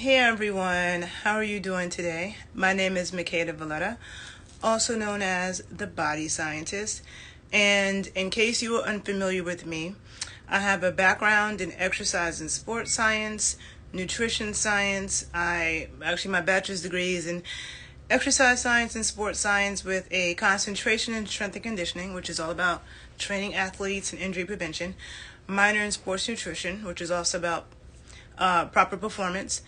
Hey everyone, how are you doing today? My name is Makeda Valletta, also known as the Body Scientist. And in case you are unfamiliar with me, I have a background in exercise and sports science, nutrition science. My bachelor's degree is in exercise science and sports science with a concentration in strength and conditioning, which is all about training athletes and injury prevention. Minor in sports nutrition, which is also about proper performance,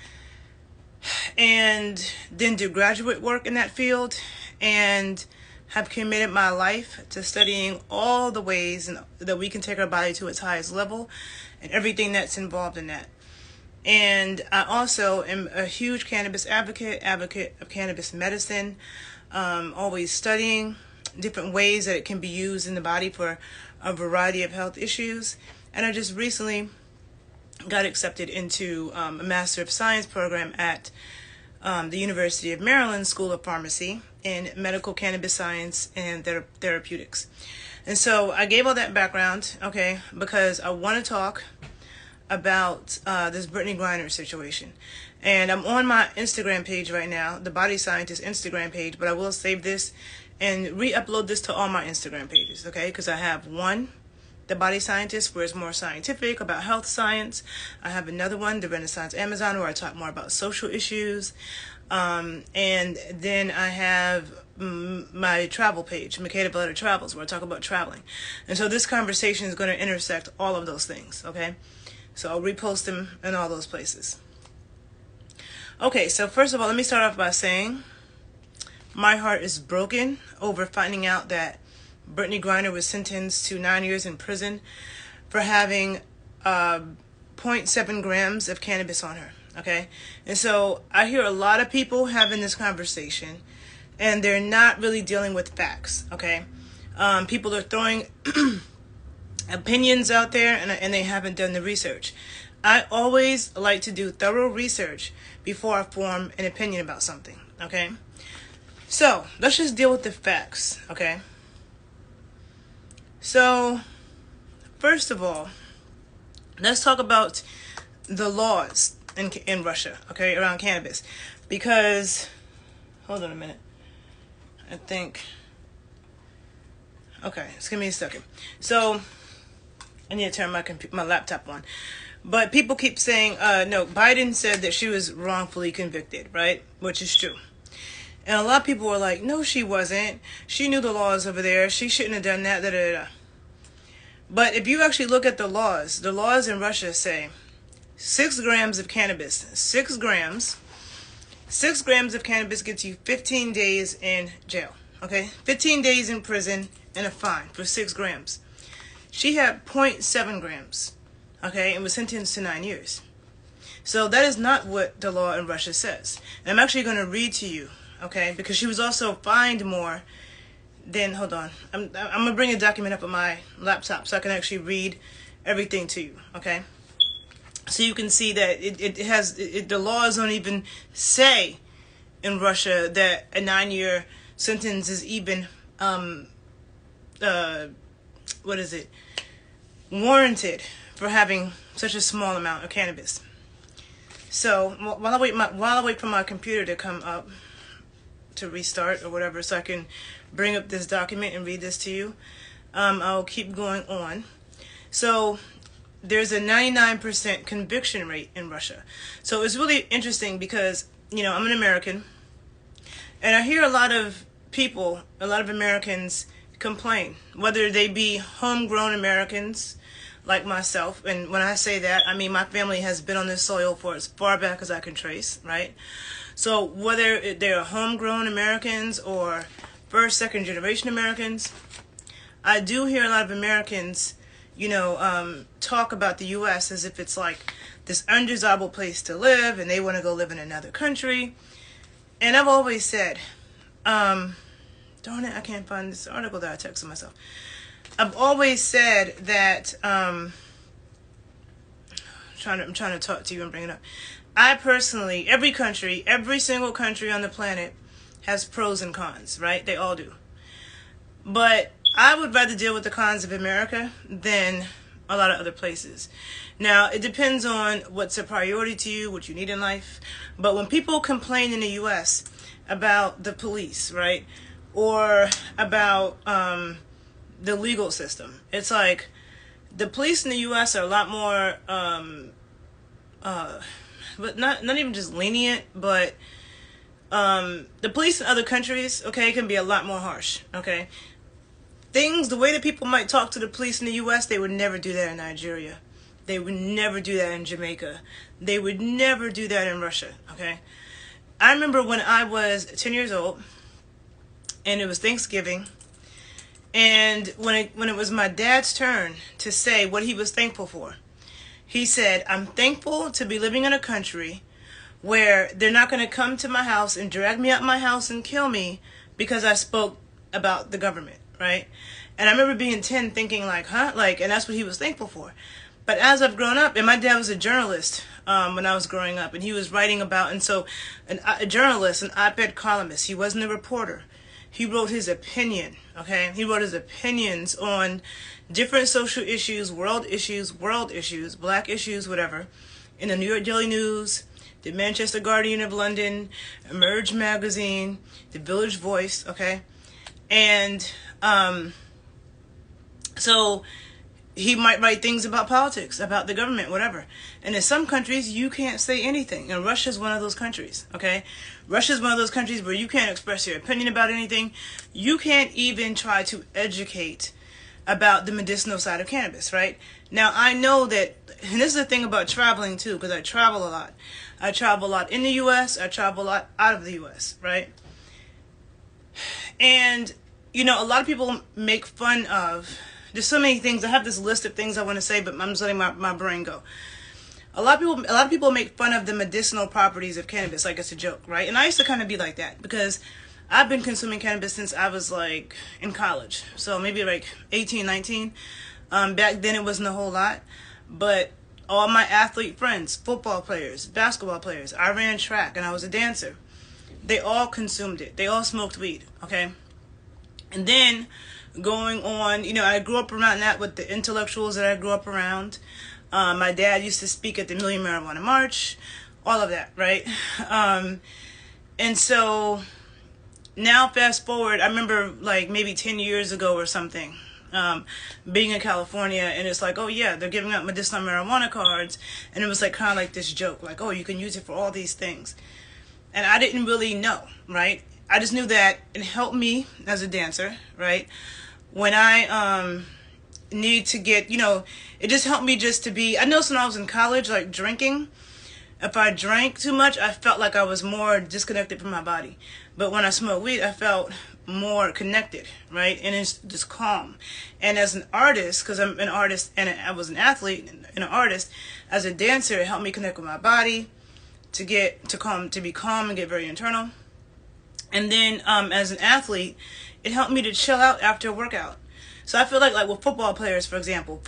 and then do graduate work in that field, and have committed my life to studying all the ways that we can take our body to its highest level and everything that's involved in that. And I also am a huge cannabis advocate of cannabis medicine, always studying different ways that it can be used in the body for a variety of health issues. And I just recently got accepted into a Master of Science program at the University of Maryland School of Pharmacy in medical cannabis science and therapeutics. And so I gave all that background, okay, because I want to talk about this Brittney Griner situation. And I'm on my Instagram page right now, the Body Scientist Instagram page, but I will save this and re-upload this to all my Instagram pages, okay, because I have one, the Body Scientist, where it's more scientific about health science. I have another one, the Renaissance Amazon, where I talk more about social issues. And then I have my travel page, Makeda Valletta Travels, where I talk about traveling. And so this conversation is going to intersect all of those things, okay? So I'll repost them in all those places. Okay, so first of all, let me start off by saying my heart is broken over finding out that Brittney Griner was sentenced to 9 years in prison for having 0.7 grams of cannabis on her, okay? And so I hear a lot of people having this conversation, and they're not really dealing with facts, okay? People are throwing opinions out there, and they haven't done the research. I always like to do thorough research before I form an opinion about something, okay? So let's just deal with the facts, okay? So, first of all, let's talk about the laws in Russia, okay, around cannabis. Because, hold on a minute. I think, okay, just give me a second. So, I need to turn my laptop on. But people keep saying, no, Biden said that she was wrongfully convicted, right? Which is true. And a lot of people were like, no, she wasn't. She knew the laws over there. She shouldn't have done that, da-da-da. But if you actually look at the laws in Russia say 6 grams of cannabis, 6 grams of cannabis gets you 15 days in jail, okay? 15 days in prison and a fine for 6 grams. She had 0.7 grams, okay, and was sentenced to 9 years. So that is not what the law in Russia says. And I'm actually going to read to you, okay, because she was also fined more. Then, hold on. I'm going to bring a document up on my laptop so I can actually read everything to you, okay? So you can see that the laws don't even say in Russia that a 9-year sentence is even, warranted for having such a small amount of cannabis. So while I wait for my computer to come up, to restart or whatever, so I can bring up this document and read this to you, I'll keep going on. So there's a 99% conviction rate in Russia. So it's really interesting because, you know, I'm an American, and I hear a lot of people, a lot of Americans complain, whether they be homegrown Americans like myself. And when I say that, I mean my family has been on this soil for as far back as I can trace, right? So whether they're homegrown Americans or first, second generation Americans, I do hear a lot of Americans, you know, talk about the U.S. as if it's like this undesirable place to live and they want to go live in another country. And I've always said, darn it, I can't find this article that I texted myself. I've always said that, I'm trying to talk to you and bring it up. I personally, every single country on the planet has pros and cons, right? They all do. But I would rather deal with the cons of America than a lot of other places. Now, it depends on what's a priority to you, what you need in life. But when people complain in the U.S. about the police, right, or about the legal system, it's like the police in the U.S. are a lot more, but not even just lenient, but the police in other countries, okay, can be a lot more harsh, okay? The way that people might talk to the police in the U.S., they would never do that in Nigeria. They would never do that in Jamaica. They would never do that in Russia, okay? I remember when I was 10 years old, and it was Thanksgiving, and when it was my dad's turn to say what he was thankful for, he said, "I'm thankful to be living in a country where they're not going to come to my house and drag me out my house and kill me because I spoke about the government," right? And I remember being 10 thinking like, huh? Like, and that's what he was thankful for. But as I've grown up, and my dad was a journalist when I was growing up, and he was writing about, and so a journalist, an op-ed columnist, he wasn't a reporter. He wrote his opinion, okay? He wrote his opinions on different social issues, world issues, black issues, whatever, in the New York Daily News, the Manchester Guardian of London, Emerge Magazine, the Village Voice, okay? And so he might write things about politics, about the government, whatever. And in some countries, you can't say anything. And Russia's one of those countries, okay? Russia's one of those countries where you can't express your opinion about anything. You can't even try to educate about the medicinal side of cannabis, right? Now, I know that, and this is the thing about traveling too, because I travel a lot. I travel a lot in the U.S., I travel a lot out of the U.S., right? And, you know, a lot of people make fun of, there's so many things, I have this list of things I want to say, but I'm just letting my brain go. A lot of people make fun of the medicinal properties of cannabis like it's a joke, right? And I used to kind of be like that because I've been consuming cannabis since I was like in college. So maybe like 18, 19. Back then it wasn't a whole lot. But all my athlete friends, football players, basketball players, I ran track and I was a dancer. They all consumed it. They all smoked weed, okay? And then going on, you know, I grew up around that with the intellectuals that I grew up around. My dad used to speak at the Million Marijuana March, all of that, right? And so now fast forward, I remember like maybe 10 years ago or something, being in California, and it's like, oh yeah, they're giving out medicinal marijuana cards, and it was like kind of like this joke, like, oh, you can use it for all these things. And I didn't really know, right? I just knew that it helped me as a dancer, right? When I need to get, you know, it just helped me just to be, I noticed when I was in college, like drinking, if I drank too much, I felt like I was more disconnected from my body. But when I smoked weed, I felt more connected, right? And it's just calm. And as an artist, because I'm an artist and I was an athlete and an artist, as a dancer, it helped me connect with my body, to be calm and get very internal. And then as an athlete, it helped me to chill out after a workout. So I feel like with football players, for example,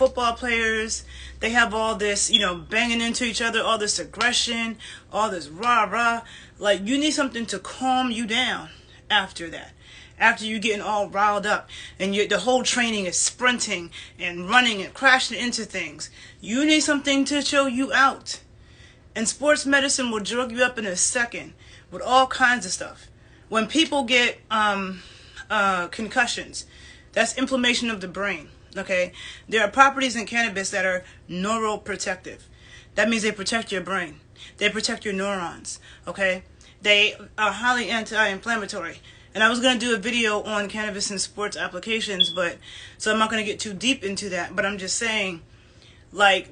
they have all this, you know, banging into each other, all this aggression, all this rah-rah. Like, you need something to calm you down after that. After you're getting all riled up and the whole training is sprinting and running and crashing into things. You need something to chill you out. And sports medicine will drug you up in a second with all kinds of stuff. When people get concussions, that's inflammation of the brain, okay? There are properties in cannabis that are neuroprotective. That means they protect your brain. They protect your neurons, okay? They are highly anti-inflammatory. And I was going to do a video on cannabis and sports applications, so I'm not going to get too deep into that. But I'm just saying, like,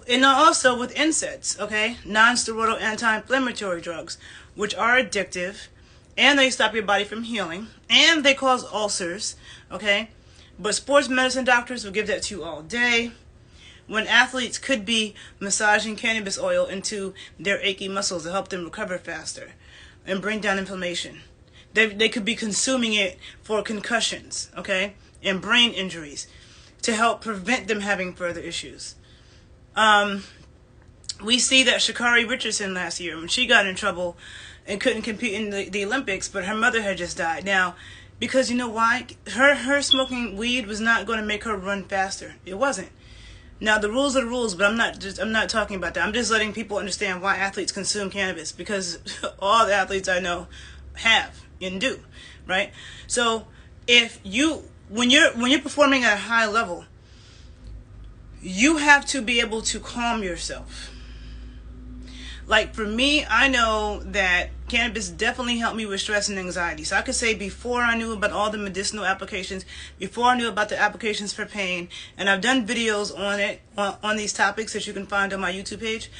and also with NSAIDs, okay? Non-steroidal anti-inflammatory drugs, which are addictive, and they stop your body from healing, and they cause ulcers, okay? But sports medicine doctors will give that to you all day, when athletes could be massaging cannabis oil into their achy muscles to help them recover faster and bring down inflammation. They could be consuming it for concussions, okay, and brain injuries to help prevent them having further issues. We see that Sha'Carri Richardson last year, when she got in trouble and couldn't compete in the Olympics, but her mother had just died. Now, because you know why? Her smoking weed was not going to make her run faster. It wasn't. Now the rules are the rules, but I'm not talking about that. I'm just letting people understand why athletes consume cannabis, because all the athletes I know have and do, right? So if you when you're performing at a high level, you have to be able to calm yourself. Like for me, I know that cannabis definitely helped me with stress and anxiety. So I could say before I knew about all the medicinal applications, before I knew about the applications for pain, and I've done videos on it, on these topics that you can find on my YouTube page,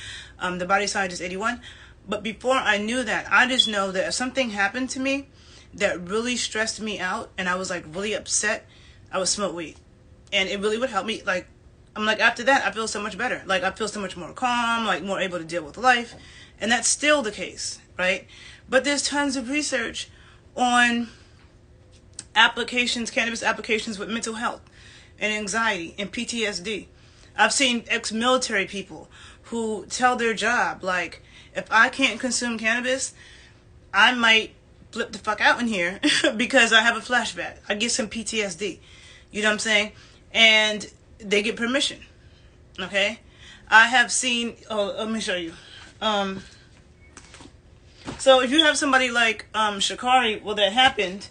The Body Scientist 81. But before I knew that, I just know that if something happened to me that really stressed me out and I was like really upset, I would smoke weed. And it really would help me. Like, I'm like, after that, I feel so much better. Like, I feel so much more calm, like more able to deal with life. And that's still the case, right? But there's tons of research on applications, cannabis applications with mental health and anxiety and PTSD. I've seen ex-military people who tell their job, like, if I can't consume cannabis, I might flip the fuck out in here because I have a flashback. I get some PTSD. You know what I'm saying? And they get permission. Okay? I have seen, let me show you. So if you have somebody like Sha'Carri, well, that happened,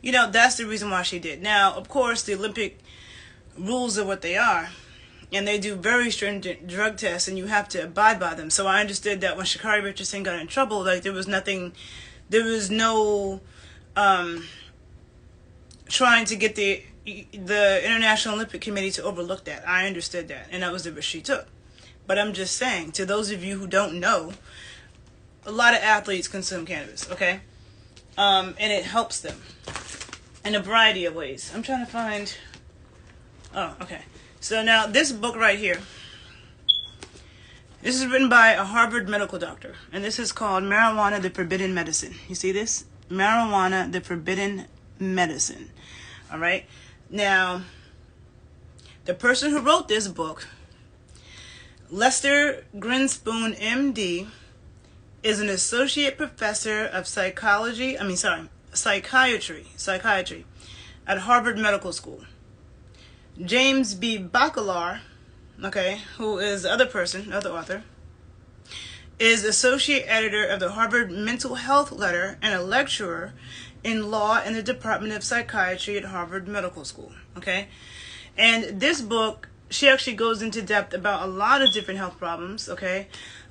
you know, that's the reason why she did. Now, of course, the Olympic rules are what they are, and they do very stringent drug tests, and you have to abide by them. So I understood that when Sha'Carri Richardson got in trouble, like, there was no trying to get the International Olympic Committee to overlook that. I understood that, and that was the risk she took. But I'm just saying, to those of you who don't know, a lot of athletes consume cannabis, okay? And it helps them in a variety of ways. I'm trying to find... Oh, okay. So now, this book right here, this is written by a Harvard medical doctor, and this is called Marijuana, the Forbidden Medicine. You see this? Marijuana, the Forbidden Medicine. All right? Now, the person who wrote this book, Lester Grinspoon, MD, is an associate professor of psychiatry at Harvard Medical School. James B. Bacalar, okay, who is the other author, is associate editor of the Harvard Mental Health Letter and a lecturer in law in the Department of Psychiatry at Harvard Medical School, okay? And this book, she actually goes into depth about a lot of different health problems, okay?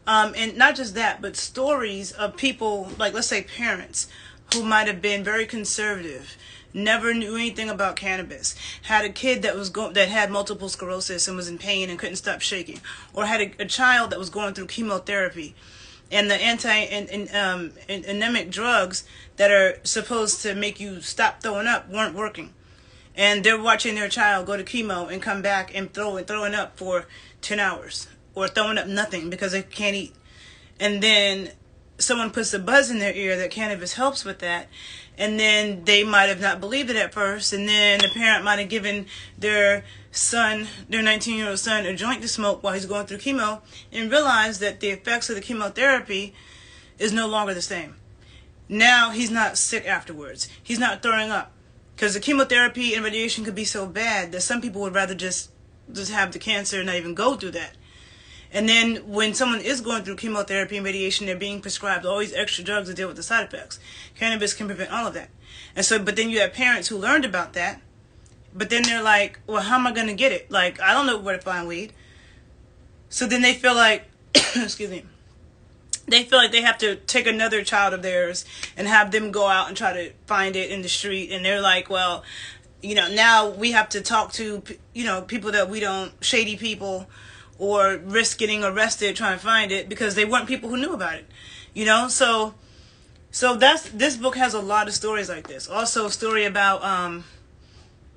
And not just that, but stories of people, like, let's say parents, who might have been very conservative, never knew anything about cannabis, had a kid that had multiple sclerosis and was in pain and couldn't stop shaking, or had a child that was going through chemotherapy, and the anemic drugs that are supposed to make you stop throwing up weren't working. And they're watching their child go to chemo and come back and throwing up for 10 hours. Or throwing up nothing because they can't eat. And then someone puts a buzz in their ear that cannabis helps with that. And then they might have not believed it at first. And then the parent might have given their 19-year-old son, a joint to smoke while he's going through chemo, and realized that the effects of the chemotherapy is no longer the same. Now he's not sick afterwards. He's not throwing up. Because the chemotherapy and radiation could be so bad that some people would rather just have the cancer and not even go through that. And then when someone is going through chemotherapy and radiation, they're being prescribed all these extra drugs to deal with the side effects. Cannabis can prevent all of that. And so, but then you have parents who learned about that, but then they're like, well, how am I going to get it? Like, I don't know where to find weed. So then they feel like, excuse me, they feel like they have to take another child of theirs and have them go out and try to find it in the street. And they're like, well, you know, now we have to talk to, you know, people that we don't, shady people, or risk getting arrested trying to find it because they weren't people who knew about it, you know? So this book has a lot of stories like this. Also a story about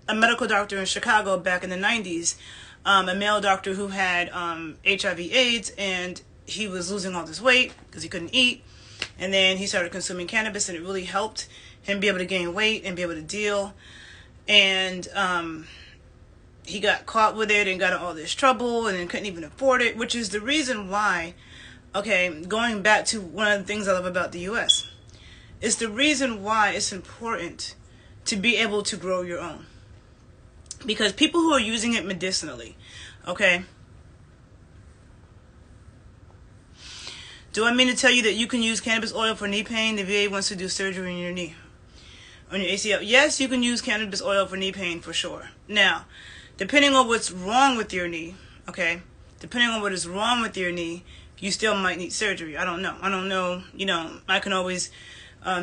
a medical doctor in Chicago back in the 90s, a male doctor who had HIV/AIDS, and he was losing all this weight because he couldn't eat. And then he started consuming cannabis, and it really helped him be able to gain weight and be able to deal. And he got caught with it and got in all this trouble and then couldn't even afford it, which is the reason why, okay, going back to one of the things I love about the U.S., it's the reason why it's important to be able to grow your own. Because people who are using it medicinally, okay, Do I mean to tell you that you can use cannabis oil for knee pain? The VA wants to do surgery on your knee, on your ACL. Yes, you can use cannabis oil for knee pain for sure. Now, depending on what's wrong with your knee, okay, depending on what is wrong with your knee, you still might need surgery. I don't know. You know, I can always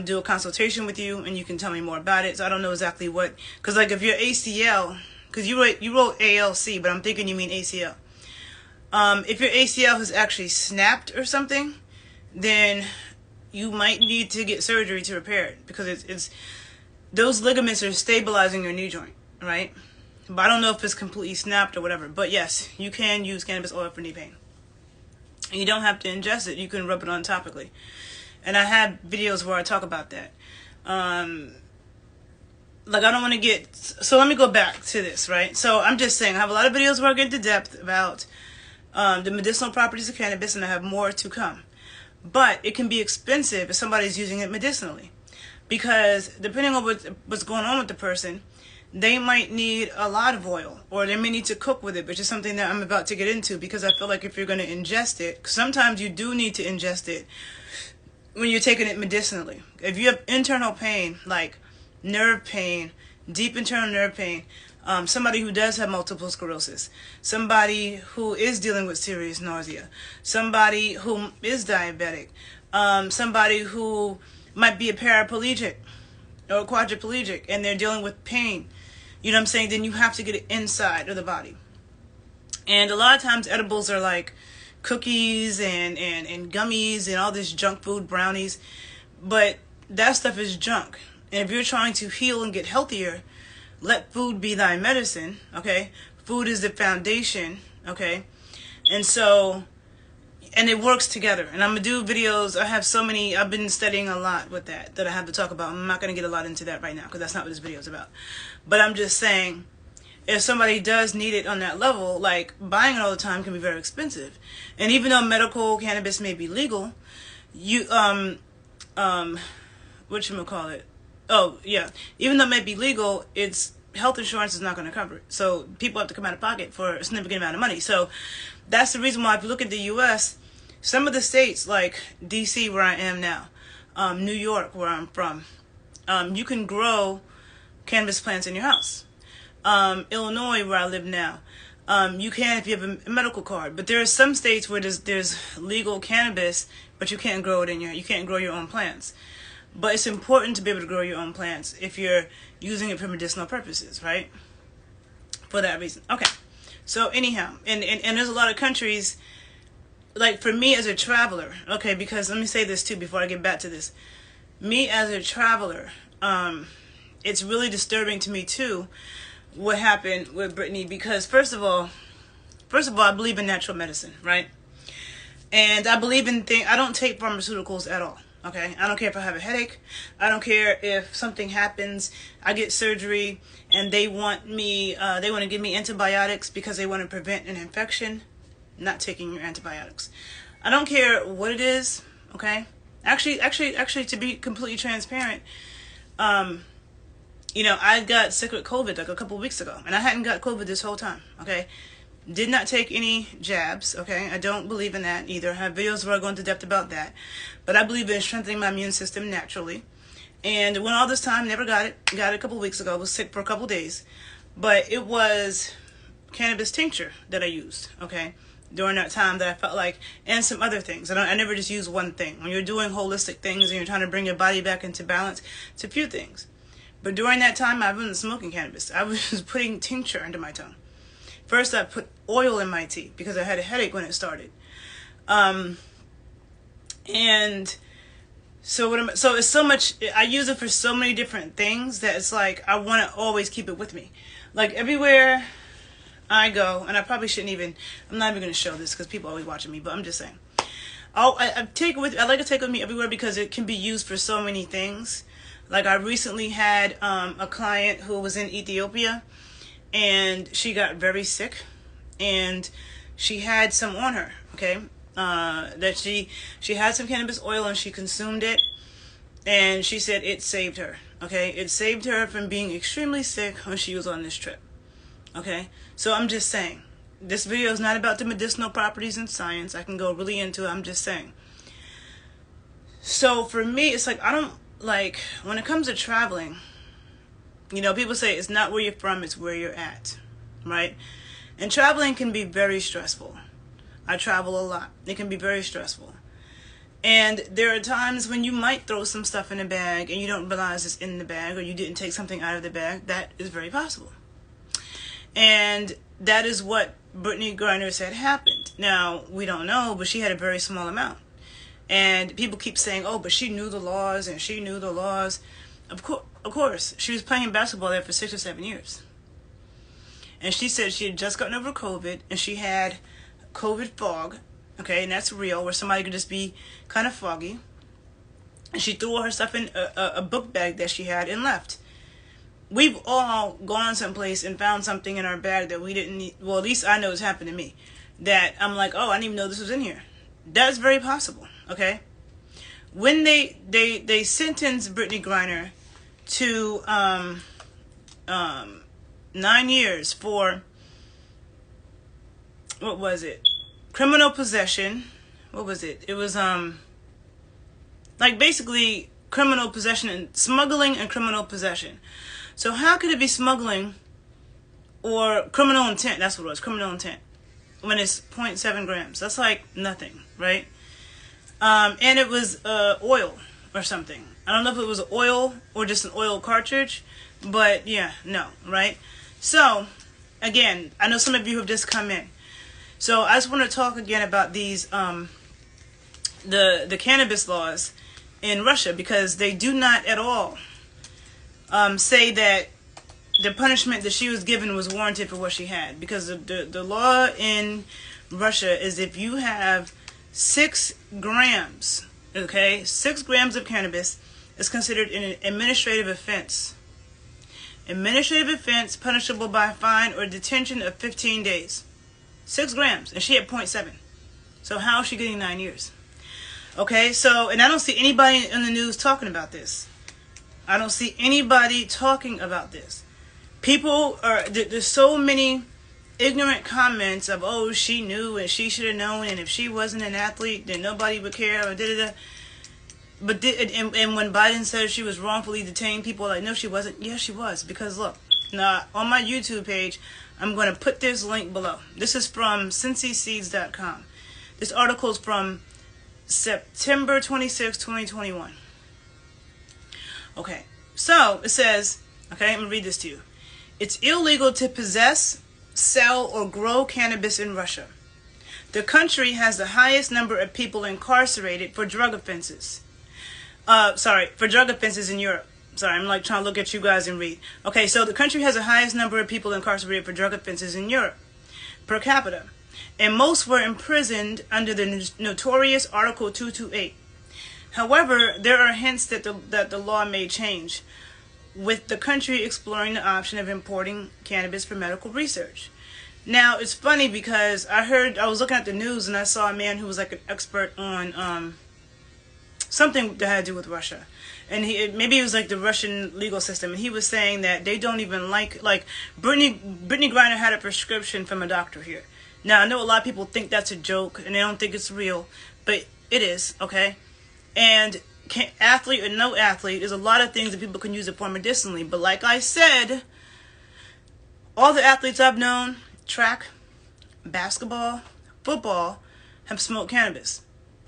do a consultation with you, and you can tell me more about it. So I don't know exactly what, because like if your ACL, because you wrote ALC, but I'm thinking you mean ACL. If your ACL has actually snapped or something, then you might need to get surgery to repair it, because it's those ligaments are stabilizing your knee joint, right? But I don't know if it's completely snapped or whatever. But yes, you can use cannabis oil for knee pain. And you don't have to ingest it. You can rub it on topically. And I have videos where I talk about that. Like, I don't want to get... So let me go back to this, right? So I'm just saying, I have a lot of videos where I get into depth about the medicinal properties of cannabis, and I have more to come. But it can be expensive if somebody's using it medicinally. Because depending on what's going on with the person, they might need a lot of oil, or they may need to cook with it, which is something that I'm about to get into, because I feel like if you're going to ingest it, sometimes you do need to ingest it when you're taking it medicinally. If you have internal pain, like nerve pain, deep internal nerve pain, somebody who does have multiple sclerosis, somebody who is dealing with serious nausea, somebody who is diabetic, somebody who might be a paraplegic or quadriplegic, and they're dealing with pain, you know what I'm saying, then you have to get it inside of the body. And a lot of times edibles are like cookies and gummies and all this junk food, brownies, but that stuff is junk. And if you're trying to heal and get healthier, let food be thy medicine, okay? Food is the foundation, okay? And so, and it works together. And I'm going to do videos. I have so many, I've been studying a lot with that I have to talk about. I'm not going to get a lot into that right now, because that's not what this video is about. But I'm just saying, if somebody does need it on that level, like, buying it all the time can be very expensive. And even though medical cannabis may be legal, you, whatchamacallit? Oh, yeah. Even though it may be legal, it's health insurance is not going to cover it. So people have to come out of pocket for a significant amount of money. So that's the reason why, if you look at the U.S., some of the states, like D.C., where I am now, New York, where I'm from, you can grow cannabis plants in your house. Illinois, where I live now, you can if you have a medical card. But there are some states where there's legal cannabis, but you can't grow it you can't grow your own plants. But it's important to be able to grow your own plants if you're using it for medicinal purposes, right? For that reason. Okay. So anyhow, and there's a lot of countries, like for me as a traveler, okay, because let me say this too before I get back to this. Me as a traveler, it's really disturbing to me too what happened with Brittney, because first of all, I believe in natural medicine, right? And I believe in I don't take pharmaceuticals at all. Okay, I don't care if I have a headache. I don't care if something happens. I get surgery and they want to give me antibiotics because they want to prevent an infection. Not taking your antibiotics. I don't care what it is. Okay, actually, to be completely transparent, you know, I got sick with COVID like a couple weeks ago, and I hadn't got COVID this whole time. Okay. Did not take any jabs, okay? I don't believe in that either. I have videos where I go into depth about that. But I believe in strengthening my immune system naturally. And when all this time, never got it. Got it a couple weeks ago. Was sick for a couple days. But it was cannabis tincture that I used, okay? During that time that I felt like, and some other things. I never just use one thing. When you're doing holistic things and you're trying to bring your body back into balance, it's a few things. But during that time, I wasn't smoking cannabis. I was putting tincture under my tongue. First, I put oil in my tea because I had a headache when it started. And so it's so much, I use it for so many different things that it's like I want to always keep it with me. Like everywhere I go, and I probably shouldn't even, I'm not even going to show this because people are always watching me, but I'm just saying. I like to take it with me everywhere because it can be used for so many things. Like I recently had a client who was in Ethiopia, and she got very sick, and she had some on her, okay, that she had some cannabis oil and she consumed it, and she said it saved her, okay, it saved her from being extremely sick when she was on this trip, okay. So I'm just saying, this video is not about the medicinal properties and science. I can go really into it. I'm just saying, So for me, it's like, I don't, like, when it comes to traveling, you know, people say it's not where you're from, it's where you're at, right? And traveling can be very stressful. I travel a lot. It can be very stressful. And there are times when you might throw some stuff in a bag and you don't realize it's in the bag, or you didn't take something out of the bag. That is very possible. And that is what Brittney Griner said happened. Now, we don't know, but she had a very small amount. And people keep saying, oh, but she knew the laws and she knew the laws. Of course. She was playing basketball there for 6 or 7 years. And she said she had just gotten over COVID and she had COVID fog. Okay, and that's real, where somebody could just be kind of foggy. And she threw all her stuff in a book bag that she had and left. We've all gone someplace and found something in our bag that we didn't need. Well, at least I know it's happened to me. That I'm like, oh, I didn't even know this was in here. That's very possible, okay? When they sentenced Brittney Griner to 9 years for, what was it? Criminal possession. What was it? It was like basically criminal possession and smuggling and criminal possession. So how could it be smuggling or criminal intent? That's what it was, criminal intent. When it's 0.7 grams. That's like nothing, right? And it was oil or something. I don't know if it was oil or just an oil cartridge, but yeah, no, right? So, again, I know some of you have just come in. So I just want to talk again about these, the cannabis laws in Russia, because they do not at all say that the punishment that she was given was warranted for what she had. Because the law in Russia is if you have 6 grams, okay, 6 grams of cannabis is considered an administrative offense. Administrative offense punishable by fine or detention of 15 days. 6 grams, and she had 0.7. So how is she getting 9 years? Okay, so, and I don't see anybody in the news talking about this. I don't see anybody talking about this. People are, there's so many ignorant comments of, oh, she knew and she should have known, and if she wasn't an athlete, then nobody would care, or da-da-da. But and when Biden said she was wrongfully detained, people are like, no, she wasn't. Yes, she was. Because look, now on my YouTube page, I'm going to put this link below. This is from cincyseeds.com. This article is from September 26, 2021. Okay, so it says, okay, I'm going to read this to you. It's illegal to possess, sell, or grow cannabis in Russia. The country has the highest number of people incarcerated for drug offenses. For drug offenses in Europe. Sorry, I'm like trying to look at you guys and read. Okay, so the country has the highest number of people incarcerated for drug offenses in Europe per capita. And most were imprisoned under the notorious Article 228. However, there are hints that the law may change, with the country exploring the option of importing cannabis for medical research. Now, it's funny because I was looking at the news and I saw a man who was like an expert on something that had to do with Russia. And maybe it was like the Russian legal system. And he was saying that they don't even like Brittney Griner had a prescription from a doctor here. Now, I know a lot of people think that's a joke and they don't think it's real, but it is, okay? And athlete or no athlete, there's a lot of things that people can use it for medicinally. But like I said, all the athletes I've known, track, basketball, football, have smoked cannabis.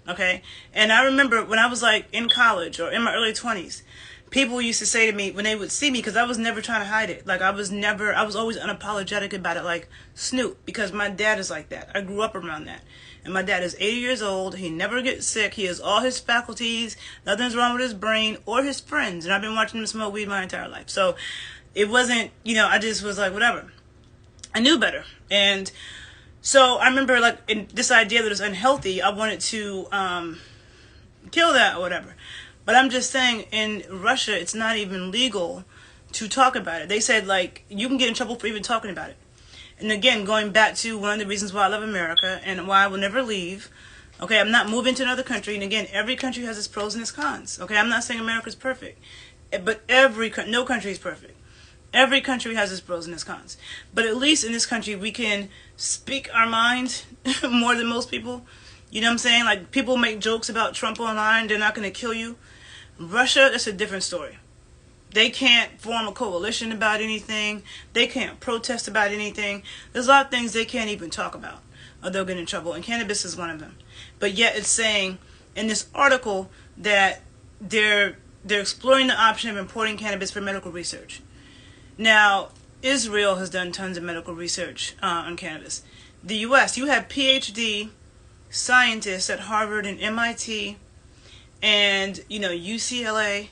Okay? And I remember when I was like in college or in my early 20s, people used to say to me when they would see me, because I was never trying to hide it. Like I was always unapologetic about it, like Snoop, because my dad is like that. I grew up around that. And my dad is 80 years old. He never gets sick. He has all his faculties. Nothing's wrong with his brain or his friends. And I've been watching him smoke weed my entire life. So it wasn't, I just was like, whatever. I knew better. And so I remember like in this idea that it's unhealthy, I wanted to kill that or whatever. But I'm just saying, in Russia, it's not even legal to talk about it. They said, like, you can get in trouble for even talking about it. And again, going back to one of the reasons why I love America and why I will never leave. Okay, I'm not moving to another country. And again, every country has its pros and its cons. Okay, I'm not saying America's perfect. But no country is perfect. Every country has its pros and its cons. But at least in this country, we can speak our mind more than most people. You know what I'm saying? Like, people make jokes about Trump online, they're not going to kill you. Russia, that's a different story. They can't form a coalition about anything. They can't protest about anything. There's a lot of things they can't even talk about, or they'll get in trouble. And cannabis is one of them. But yet it's saying in this article that they're exploring the option of importing cannabis for medical research. Now, Israel has done tons of medical research on cannabis. The U.S., you have PhD scientists at Harvard and MIT and, UCLA,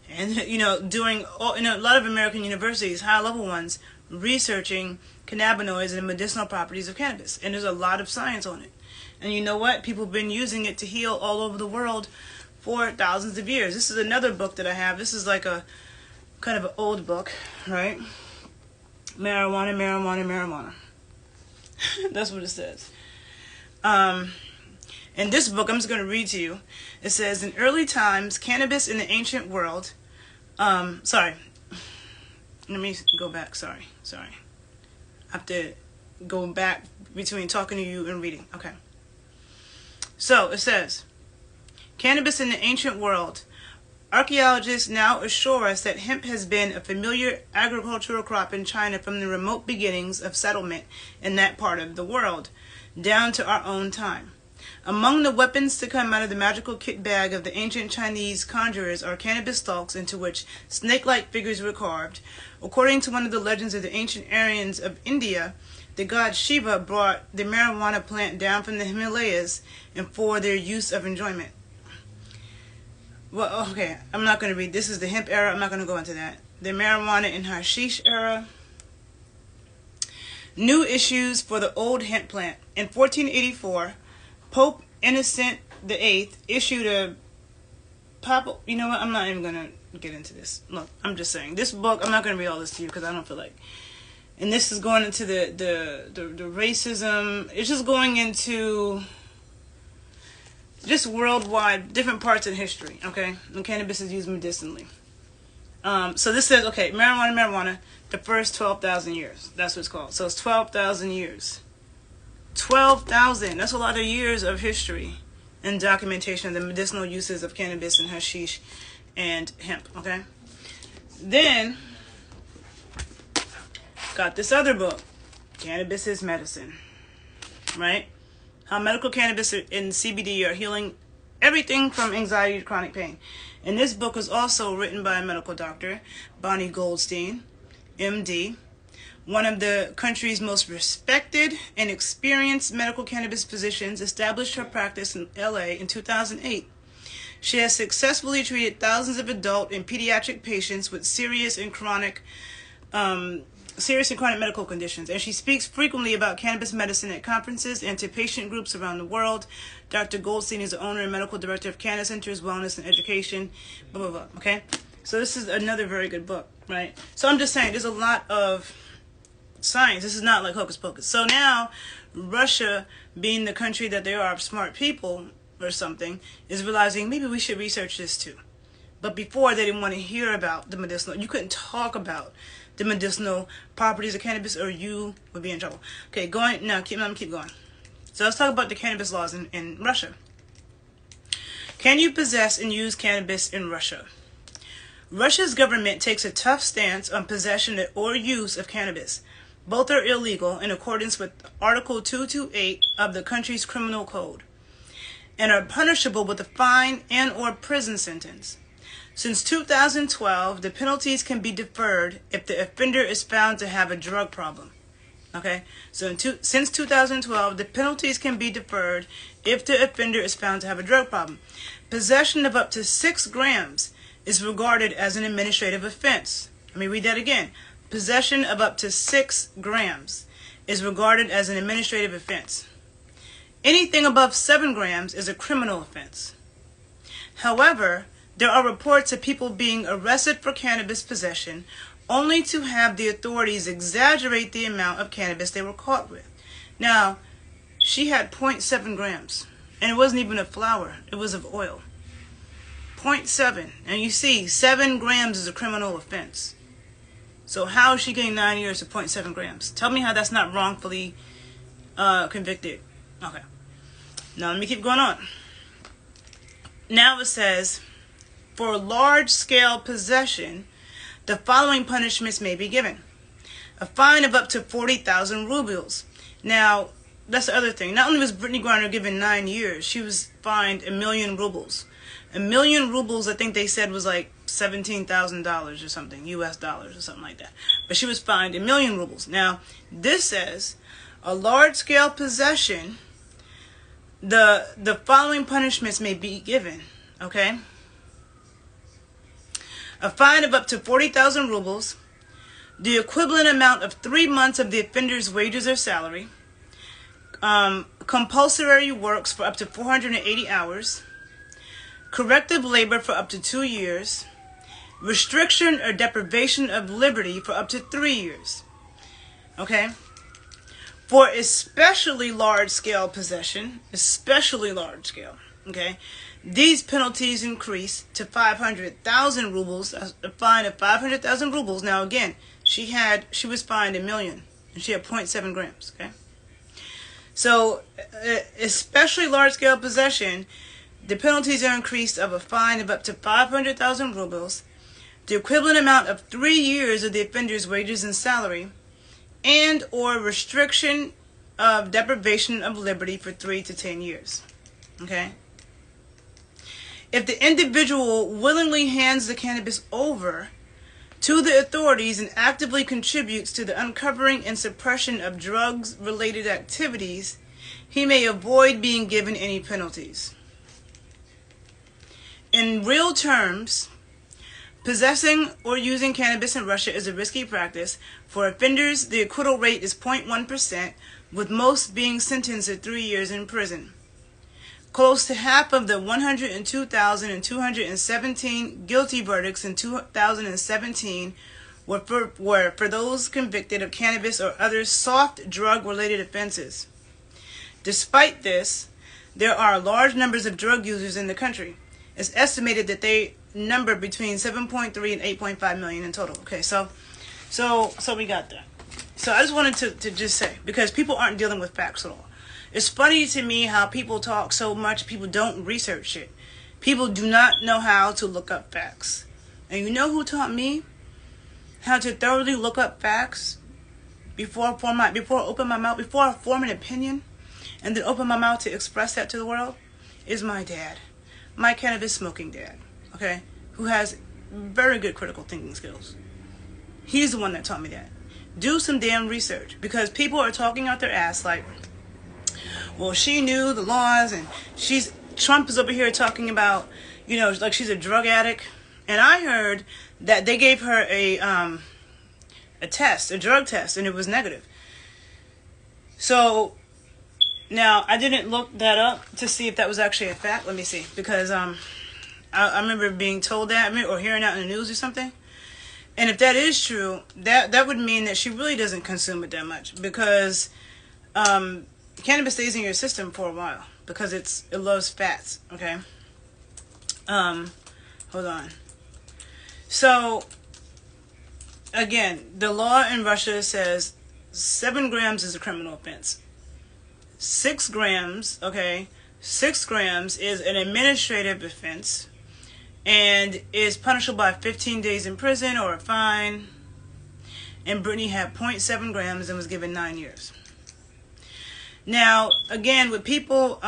and, doing in a lot of American universities, high-level ones, researching cannabinoids and medicinal properties of cannabis. And there's a lot of science on it. And you know what? People have been using it to heal all over the world for thousands of years. This is another book that I have. This is like a kind of an old book, right? Marijuana, marijuana, marijuana. That's what it says. In this book, I'm just going to read to you. It says, in early times, cannabis in the ancient world... sorry. Let me go back. Sorry. I have to go back between talking to you and reading. Okay. So, it says, cannabis in the ancient world. Archaeologists now assure us that hemp has been a familiar agricultural crop in China from the remote beginnings of settlement in that part of the world, down to our own time. Among the weapons to come out of the magical kit bag of the ancient Chinese conjurers are cannabis stalks into which snake-like figures were carved. According to one of the legends of the ancient Aryans of India, the god Shiva brought the marijuana plant down from the Himalayas and for their use of enjoyment. Well, okay, I'm not going to read. This is the hemp era. I'm not going to go into that. The marijuana and hashish era. New issues for the old hemp plant. In 1484, Pope Innocent VIII issued a papal... You know what? I'm not even going to get into this. Look, I'm just saying. This book, I'm not going to read all this to you because I don't feel like... And this is going into the racism. It's just going into... just worldwide, different parts in history, okay? And cannabis is used medicinally. So this says, okay, marijuana, the first 12,000 years. That's what it's called. So it's 12,000 years. 12,000. That's a lot of years of history and documentation of the medicinal uses of cannabis and hashish and hemp, okay? Then, got this other book, Cannabis is Medicine, right? How medical cannabis and CBD are healing everything from anxiety to chronic pain. And this book is also written by a medical doctor, Bonnie Goldstein, MD, one of the country's most respected and experienced medical cannabis physicians. Established her practice in LA in 2008. She has successfully treated thousands of adult and pediatric patients with serious and chronic medical conditions, and she speaks frequently about cannabis medicine at conferences and to patient groups around the world. Dr. Goldstein is the owner and medical director of Canada Centers Wellness and Education, blah, blah, blah, okay? So this is another very good book, right? So I'm just saying, there's a lot of science. This is not like hocus pocus. So now, Russia, being the country that they are of smart people or something, is realizing maybe we should research this too. But before, they didn't want to hear about the medicinal. You couldn't talk about the medicinal properties of cannabis or you would be in trouble. Okay, let me keep going. So let's talk about the cannabis laws in Russia. Can you possess and use cannabis in Russia? Russia's government takes a tough stance on possession or use of cannabis. Both are illegal in accordance with Article 228 of the country's criminal code and are punishable with a fine and or prison sentence. Since 2012, the penalties can be deferred if the offender is found to have a drug problem. Okay? So since 2012, the penalties can be deferred if the offender is found to have a drug problem. Possession of up to 6 grams is regarded as an administrative offense. Let me read that again. Possession of up to 6 grams is regarded as an administrative offense. Anything above 7 grams is a criminal offense. However, there are reports of people being arrested for cannabis possession only to have the authorities exaggerate the amount of cannabis they were caught with. Now, she had 0.7 grams, and it wasn't even of flour, it was of oil. 0.7, and you see, 7 grams is a criminal offense. So how is she getting 9 years for 0.7 grams? Tell me how that's not wrongfully convicted. Okay. Now let me keep going on. Now it says, for large-scale possession, the following punishments may be given. A fine of up to 40,000 rubles. Now, that's the other thing. Not only was Brittney Griner given 9 years, she was fined 1,000,000 rubles. 1,000,000 rubles, I think they said, was like $17,000 or something, US dollars or something like that. But she was fined 1,000,000 rubles. Now, this says, a large-scale possession, the following punishments may be given, okay? A fine of up to 40,000 rubles, the equivalent amount of 3 months of the offender's wages or salary, compulsory works for up to 480 hours, corrective labor for up to 2 years, restriction or deprivation of liberty for up to 3 years. Okay? For especially large-scale possession, okay, these penalties increase to 500,000 rubles, a fine of 500,000 rubles. Now again, she was fined 1,000,000, and she had 0.7 grams, okay? So, especially large-scale possession, the penalties are increased of a fine of up to 500,000 rubles, the equivalent amount of 3 years of the offender's wages and salary, and or restriction of deprivation of liberty for 3 to 10 years. Okay? If the individual willingly hands the cannabis over to the authorities and actively contributes to the uncovering and suppression of drugs-related activities, he may avoid being given any penalties. In real terms, possessing or using cannabis in Russia is a risky practice. For offenders, the acquittal rate is 0.1%, with most being sentenced to 3 years in prison. Close to half of the 102,217 guilty verdicts in 2017 were for those convicted of cannabis or other soft drug-related offenses. Despite this, there are large numbers of drug users in the country. It's estimated that they number between 7.3 and 8.5 million in total. Okay, so we got that. So I just wanted to just say, because people aren't dealing with facts at all. It's funny to me how people talk so much, people don't research it. People do not know how to look up facts. And you know who taught me how to thoroughly look up facts before I open my mouth, before I form an opinion, and then open my mouth to express that to the world? Is my dad. My cannabis smoking dad, okay, who has very good critical thinking skills. He's the one that taught me that. Do some damn research, because people are talking out their ass like, well, she knew the laws, and Trump is over here talking about, like she's a drug addict. And I heard that they gave her a drug test, and it was negative. So now, I didn't look that up to see if that was actually a fact. Let me see. Because I remember being told that, or hearing that in the news or something. And if that is true, that would mean that she really doesn't consume it that much. Because cannabis stays in your system for a while. Because it loves fats. Okay? Hold on. So, again, the law in Russia says 7 grams is a criminal offense. 6 grams, okay, 6 grams is an administrative offense and is punishable by 15 days in prison or a fine. And Brittney had 0.7 grams and was given 9 years. Now, again, with people,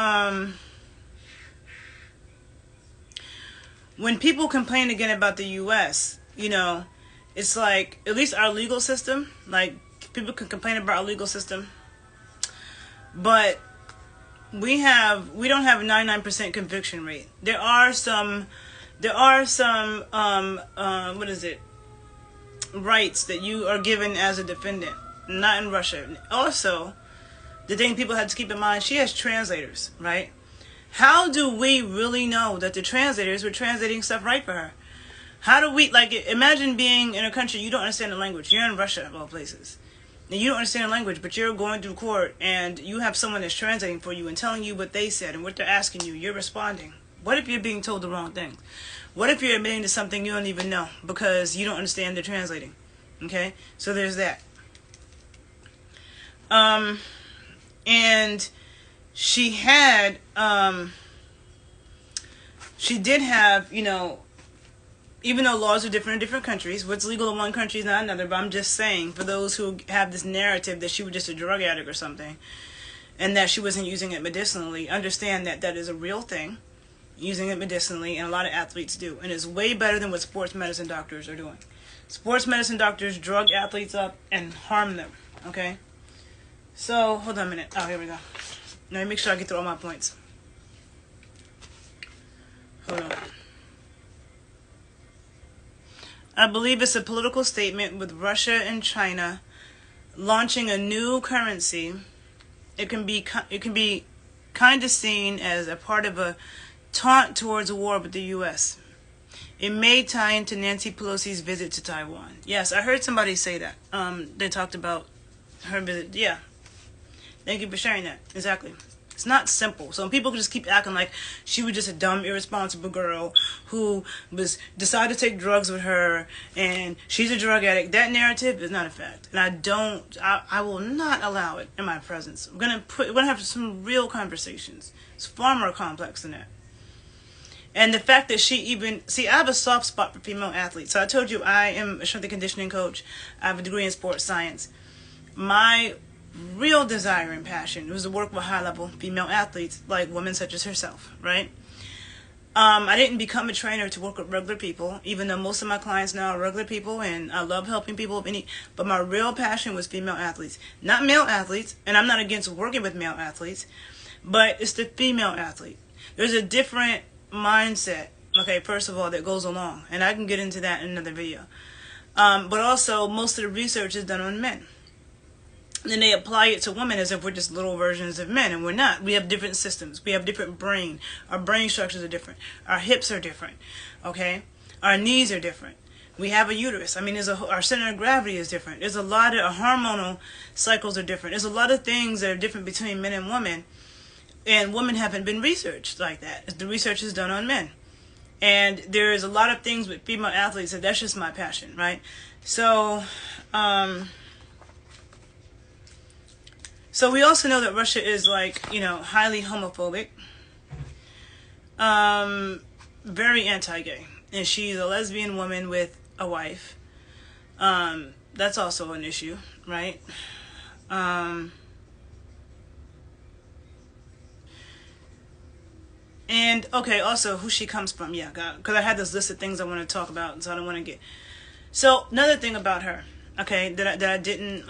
when people complain again about the U.S., it's like, at least our legal system, like, people can complain about our legal system, but we don't have a 99% conviction rate. There are some rights that you are given as a defendant, not in Russia. Also, the thing people have to keep in mind, she has translators, right? How do we really know that the translators were translating stuff right for her? How do we, imagine being in a country you don't understand the language. You're in Russia, of all places. And you don't understand the language, but you're going through court and you have someone that's translating for you and telling you what they said and what they're asking you. You're responding. What if you're being told the wrong thing? What if you're admitting to something you don't even know because you don't understand they're translating? Okay? So there's that. And she had, she did have, you know, even though laws are different in different countries, what's legal in one country is not another, but I'm just saying, for those who have this narrative that she was just a drug addict or something, and that she wasn't using it medicinally, understand that that is a real thing, using it medicinally, and a lot of athletes do, and it's way better than what sports medicine doctors are doing. Sports medicine doctors drug athletes up and harm them, okay? So, hold on a minute. Oh, here we go. Let me make sure I get through all my points. Hold on. I believe it's a political statement with Russia and China launching a new currency. It can be kind of seen as a part of a taunt towards a war with the U.S. It may tie into Nancy Pelosi's visit to Taiwan. Yes, I heard somebody say that. They talked about her visit. Yeah. Thank you for sharing that. Exactly. It's not simple. So when people just keep acting like she was just a dumb, irresponsible girl who decided to take drugs with her and she's a drug addict, that narrative is not a fact. And I will not allow it in my presence. We're gonna have some real conversations. It's far more complex than that. And the fact that I have a soft spot for female athletes. So I told you I am a strength and conditioning coach. I have a degree in sports science. My real desire and passion was to work with high-level female athletes, like women such as herself, right? I didn't become a trainer to work with regular people, even though most of my clients now are regular people, and I love helping people. But my real passion was female athletes, not male athletes, and I'm not against working with male athletes, but it's the female athlete. There's a different mindset, okay, first of all, that goes along, and I can get into that in another video. But also, most of the research is done on men. Then they apply it to women as if we're just little versions of men, and we're not. We have different systems. We have different brain. Our brain structures are different. Our hips are different, okay? Our knees are different. We have a uterus. I mean, our center of gravity is different. There's a lot of hormonal cycles are different. There's a lot of things that are different between men and women, and women haven't been researched like that. The research is done on men. And there's a lot of things with female athletes that's just my passion, right? So, So we also know that Russia is highly homophobic, very anti-gay, and she's a lesbian woman with a wife. That's also an issue, right? And okay, also who she comes from, yeah, because I had this list of things I want to talk about, so I don't want to get. So another thing about her, okay, that I didn't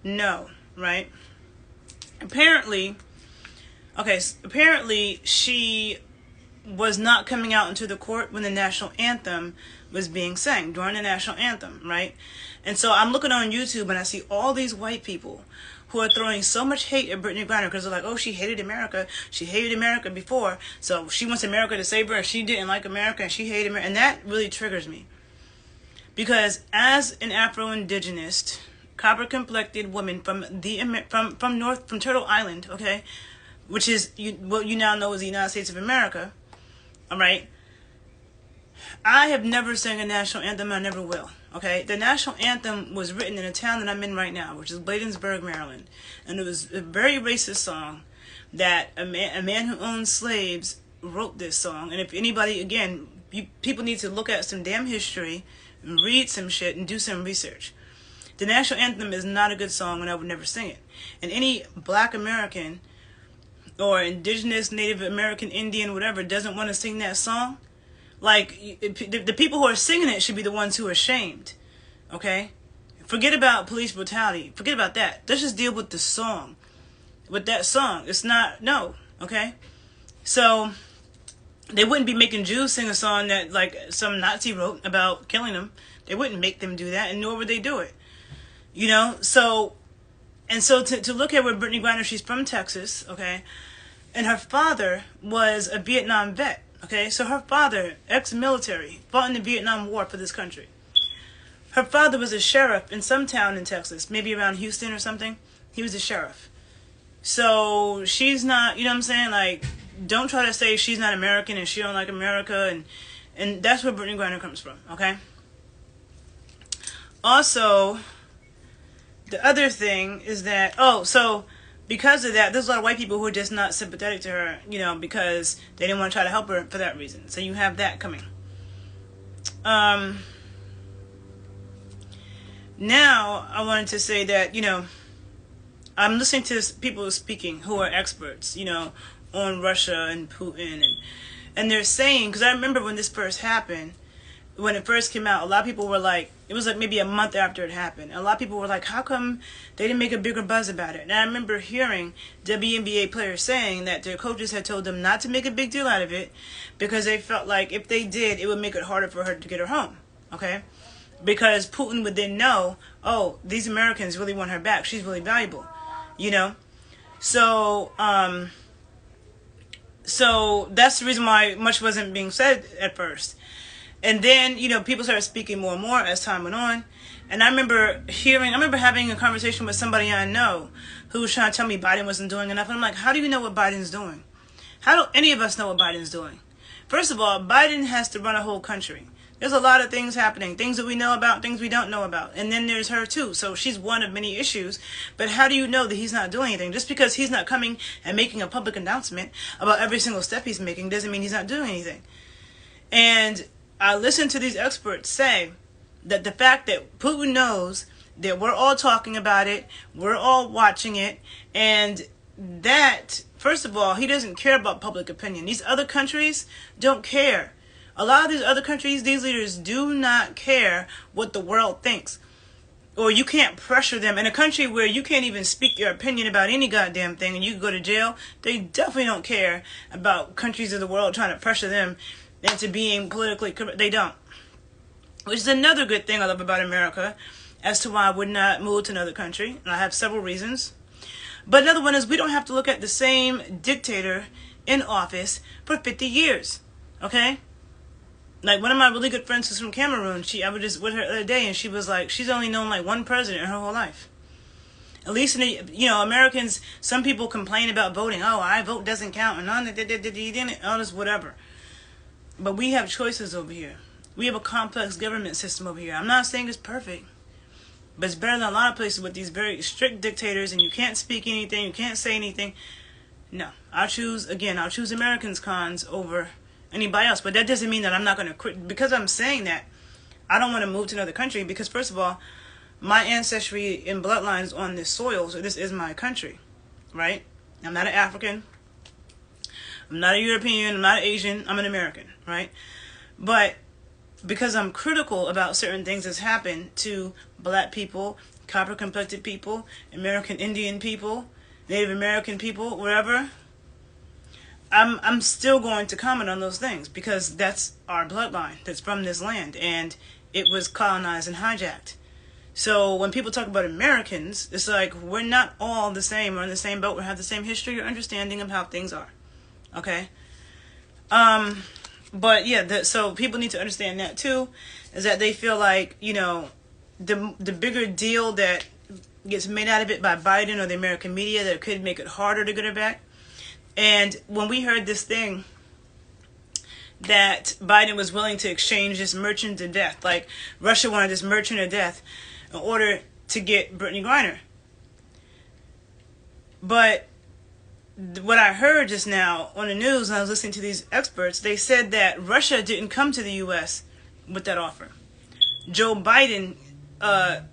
know, right? Apparently she was not coming out into the court when the national anthem was being sang, during the national anthem, right? And so I'm looking on YouTube and I see all these white people who are throwing so much hate at Brittney Griner because they're like, oh, she hated America. She hated America before, so she wants America to save her, and she didn't like America, and she hated America. And that really triggers me. Because as an Afro-Indigenous, copper-complected woman from Turtle Island, okay, which is what you now know as the United States of America, all right, I have never sang a national anthem, and I never will, okay? The national anthem was written in a town that I'm in right now, which is Bladensburg, Maryland, and it was a very racist song that a man who owned slaves wrote this song. And if anybody, again, people need to look at some damn history, read some shit, and do some research. The national anthem is not a good song, and I would never sing it. And any black American or indigenous, Native American, Indian, whatever, doesn't want to sing that song, like, the people who are singing it should be the ones who are shamed, okay? Forget about police brutality. Forget about that. Let's just deal with the song. With that song. It's not, no, okay? So, they wouldn't be making Jews sing a song that, like, some Nazi wrote about killing them. They wouldn't make them do that, and nor would they do it. You know, so to look at where Brittney Griner, she's from Texas, okay, and her father was a Vietnam vet, okay, so her father, ex-military, fought in the Vietnam War for this country. Her father was a sheriff in some town in Texas, maybe around Houston or something. He was a sheriff. So she's not, you know what I'm saying, like, don't try to say she's not American and she don't like America, and that's where Brittney Griner comes from, okay? Also, the other thing is that, so because of that, there's a lot of white people who are just not sympathetic to her, you know, because they didn't want to try to help her for that reason. So you have that coming. Now, I wanted to say that, you know, I'm listening to people speaking who are experts, you know, on Russia and Putin. And they're saying, because I remember when this first happened, when it first came out, a lot of people were like, it was like maybe a month after it happened. A lot of people were like, how come they didn't make a bigger buzz about it? And I remember hearing WNBA players saying that their coaches had told them not to make a big deal out of it because they felt like if they did, it would make it harder for her to get her home. Okay? Because Putin would then know, oh, these Americans really want her back. She's really valuable. You know? So that's the reason why much wasn't being said at first. And then, you know, people started speaking more and more as time went on. And I remember having a conversation with somebody I know who was trying to tell me Biden wasn't doing enough. And I'm like, how do you know what Biden's doing? How do any of us know what Biden's doing? First of all, Biden has to run a whole country. There's a lot of things happening, things that we know about, things we don't know about. And then there's her too. So she's one of many issues. But how do you know that he's not doing anything? Just because he's not coming and making a public announcement about every single step he's making doesn't mean he's not doing anything. And I listen to these experts say that the fact that Putin knows that we're all talking about it, we're all watching it, and that, first of all, he doesn't care about public opinion. These other countries don't care. A lot of these other countries, these leaders do not care what the world thinks. Or you can't pressure them. In a country where you can't even speak your opinion about any goddamn thing and you can go to jail, they definitely don't care about countries of the world trying to pressure them into being politically correct. They don't. Which is another good thing I love about America as to why I would not move to another country. And I have several reasons. But another one is we don't have to look at the same dictator in office for 50 years. Okay? Like, one of my really good friends is from Cameroon. I was just with her the other day, and she was like, she's only known like one president in her whole life. At least, Americans, some people complain about voting. Oh, I vote doesn't count, and all this whatever. But we have choices over here. We have a complex government system over here. I'm not saying it's perfect, but it's better than a lot of places with these very strict dictators, and you can't speak anything, you can't say anything. No, I'll choose Americans' cons over anybody else. But that doesn't mean that I'm not going to quit. Because I'm saying that, I don't want to move to another country because, first of all, my ancestry and bloodline is on this soil, so this is my country, right? I'm not an African. I'm not a European. I'm not an Asian. I'm an American, right? But because I'm critical about certain things that's happened to black people, copper-complected people, American Indian people, Native American people, wherever, I'm still going to comment on those things because that's our bloodline that's from this land and it was colonized and hijacked. So when people talk about Americans, it's like we're not all the same. We're in the same boat. We have the same history or understanding of how things are. Okay? But yeah, so people need to understand that too, is that they feel like, the bigger deal that gets made out of it by Biden or the American media that could make it harder to get her back. And when we heard this thing that Biden was willing to exchange this merchant to death, like Russia wanted this merchant to death in order to get Brittney Griner. But what I heard just now on the news, and I was listening to these experts, they said that Russia didn't come to the U.S. with that offer. Joe Biden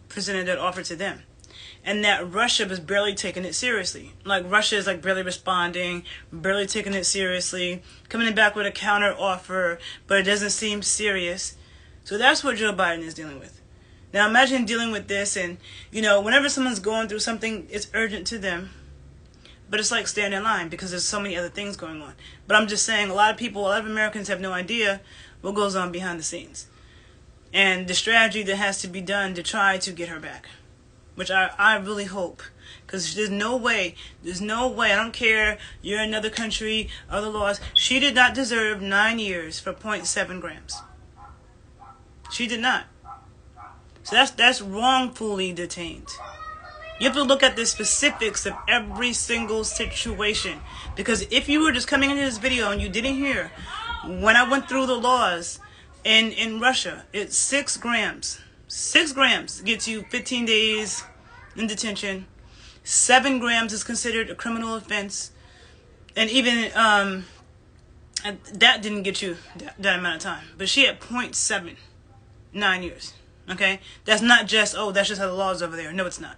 presented that offer to them. And that Russia was barely taking it seriously. Like, Russia is like barely responding, barely taking it seriously, coming back with a counter offer, but it doesn't seem serious. So that's what Joe Biden is dealing with. Now imagine dealing with this and, whenever someone's going through something, it's urgent to them. But it's like staying in line because there's so many other things going on. But I'm just saying a lot of Americans have no idea what goes on behind the scenes. And the strategy that has to be done to try to get her back. Which I really hope. Because there's no way, I don't care, you're in another country, other laws. She did not deserve 9 years for 0.7 grams. She did not. So that's wrongfully detained. You have to look at the specifics of every single situation. Because if you were just coming into this video and you didn't hear, when I went through the laws in Russia, it's 6 grams. 6 grams gets you 15 days in detention, 7 grams is considered a criminal offense. And even that didn't get you that amount of time. But she had 0.7, 9 years. Okay? That's not just, oh, that's just how the law is over there. No, it's not.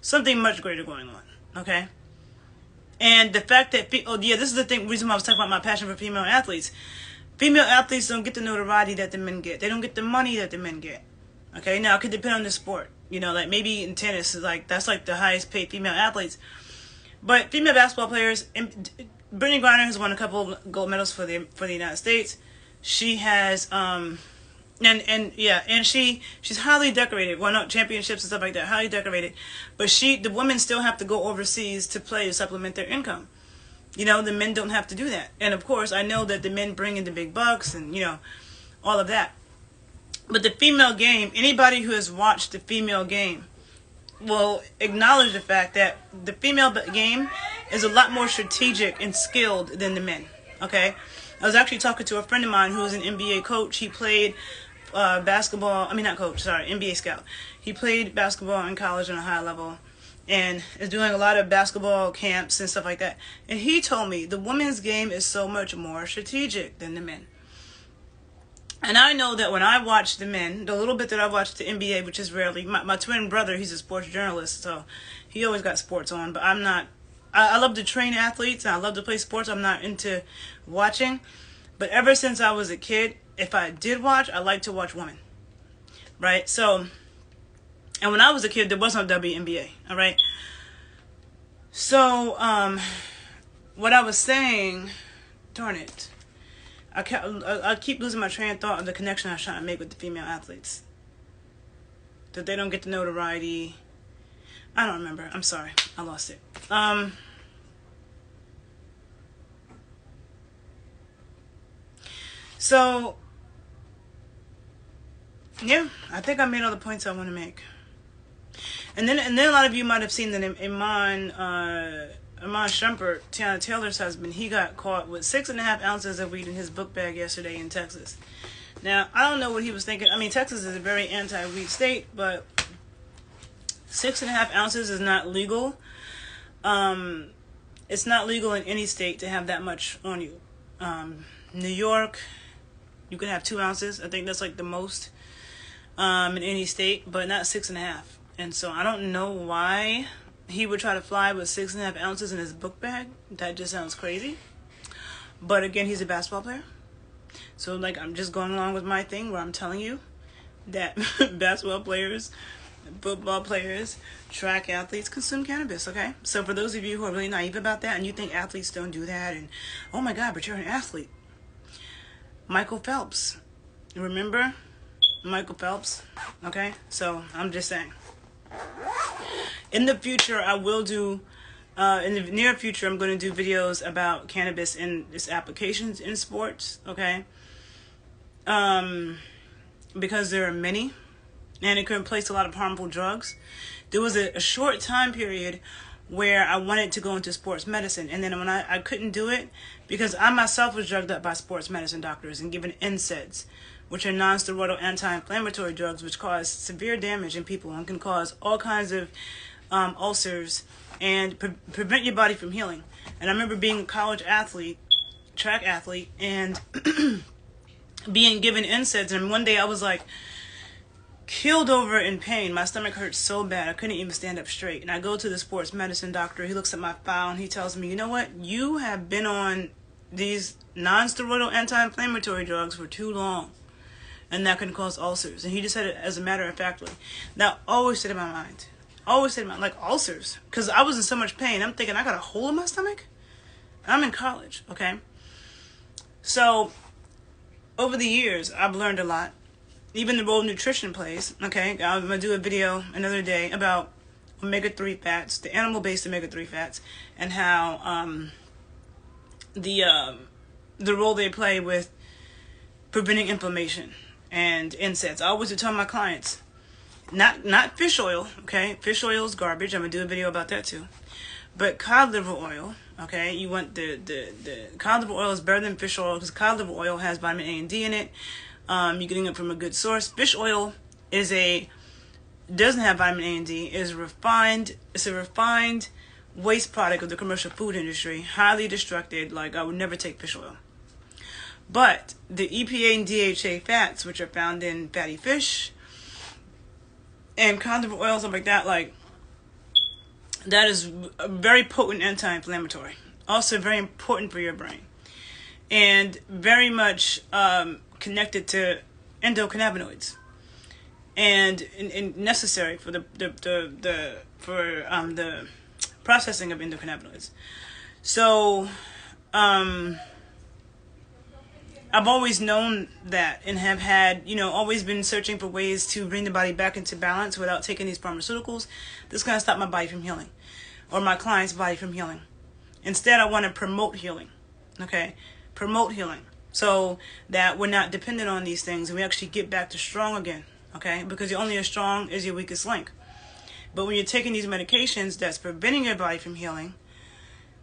Something much greater going on. Okay? And the fact that, this is the reason why I was talking about my passion for female athletes. Female athletes don't get the notoriety that the men get. They don't get the money that the men get. Okay? Now, it could depend on the sport. You know, like maybe in tennis, that's like the highest paid female athletes. But female basketball players, Brittney Griner has won a couple of gold medals for the United States. She has and she's highly decorated. Won up championships and stuff like that, highly decorated. But the women still have to go overseas to play to supplement their income. You know, the men don't have to do that. And of course, I know that the men bring in the big bucks and, you know, all of that. But the female game, anybody who has watched the female game will acknowledge the fact that the female game is a lot more strategic and skilled than the men. Okay? I was actually talking to a friend of mine who is an NBA coach. He played NBA scout. He played basketball in college on a high level and is doing a lot of basketball camps and stuff like that. And he told me the women's game is so much more strategic than the men. And I know that when I watch the men, the little bit that I watch the NBA, which is rarely, my twin brother, he's a sports journalist, so he always got sports on, but I'm not, I love to train athletes, and I love to play sports. I'm not into watching, but ever since I was a kid, if I did watch, I like to watch women, right? So, and when I was a kid, there was no WNBA, all right? So, what I was saying, darn it, I keep losing my train of thought of the connection I was trying to make with the female athletes. That they don't get the notoriety. I don't remember. I'm sorry. I lost it. So, yeah, I think I made all the points I want to make. And then a lot of you might have seen that Iman Shumpert, Tiana Taylor's husband, he got caught with 6.5 ounces of weed in his book bag yesterday in Texas. Now, I don't know what he was thinking. I mean, Texas is a very anti-weed state, but 6.5 ounces is not legal. It's not legal in any state to have that much on you. New York, you can have 2 ounces. I think that's like the most in any state, but not 6.5. And so I don't know why he would try to fly with 6.5 ounces in his book bag. That just sounds crazy. But again, he's a basketball player. So, like, I'm just going along with my thing where I'm telling you that basketball players, football players, track athletes consume cannabis, okay? So for those of you who are really naive about that and you think athletes don't do that and, oh my God, but you're an athlete. Michael Phelps. Remember Michael Phelps? Okay? So, I'm just saying. In the future, I will do, in the near future, I'm going to do videos about cannabis and its applications in sports, okay? Because there are many, and it can replace a lot of harmful drugs. There was a short time period where I wanted to go into sports medicine, and then when I couldn't do it, because I myself was drugged up by sports medicine doctors and given NSAIDs, which are non-steroidal anti-inflammatory drugs, which cause severe damage in people and can cause all kinds of ulcers and prevent your body from healing. And I remember being a college athlete, track athlete, and being given NSAIDs, and one day I was like killed over in pain. My stomach hurt so bad I couldn't even stand up straight. And I go to the sports medicine doctor. He looks at my file and he tells me, you know what? You have been on these non-steroidal anti-inflammatory drugs for too long, and that can cause ulcers. And he just said it as a matter of factly. That always stayed in my mind. Always stayed in my mind, like ulcers. Because I was in so much pain. I'm thinking, I got a hole in my stomach? I'm in college, okay? So, over the years, I've learned a lot. Even the role nutrition plays, okay? I'm going to do a video another day about omega-3 fats, the animal-based omega-3 fats, and how the role they play with preventing inflammation and NSAIDs. I always tell my clients, not fish oil, okay? Fish oil is garbage. I'm going to do a video about that too. But cod liver oil, okay? You want the cod liver oil is better than fish oil because cod liver oil has vitamin A and D in it. You're getting it from a good source. Fish oil is a doesn't have vitamin A and D is refined. It's a refined waste product of the commercial food industry, highly destructive. Like, I would never take fish oil. But the EPA and DHA fats, which are found in fatty fish and cod oils, stuff like that, like, that is a very potent anti-inflammatory. Also very important for your brain. And very much connected to endocannabinoids. And necessary for the processing of endocannabinoids. So, I've always known that, and have had, always been searching for ways to bring the body back into balance without taking these pharmaceuticals. This is going to stop my body from healing, or my client's body from healing. Instead, I want to promote healing. Okay? Promote healing, so that we're not dependent on these things and we actually get back to strong again. Okay? Because you're only as strong as your weakest link. But when you're taking these medications that's preventing your body from healing,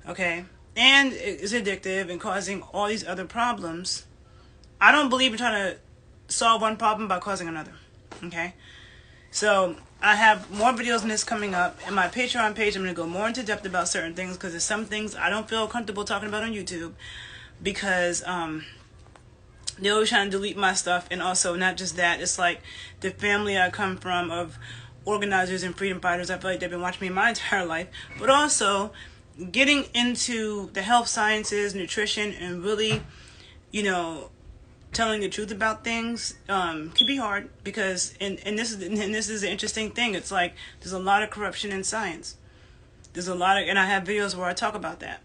okay, and it's addictive and causing all these other problems, I don't believe in trying to solve one problem by causing another. Okay? So I have more videos on this coming up. In my Patreon page, I'm going to go more into depth about certain things, because there's some things I don't feel comfortable talking about on YouTube, because they're always trying to delete my stuff. And also, not just that, it's like the family I come from of organizers and freedom fighters. I feel like they've been watching me my entire life. But also, getting into the health sciences, nutrition, and really, telling the truth about things can be hard, because and this is the interesting thing. It's like there's a lot of corruption in science. There's a lot of, and I have videos where I talk about that.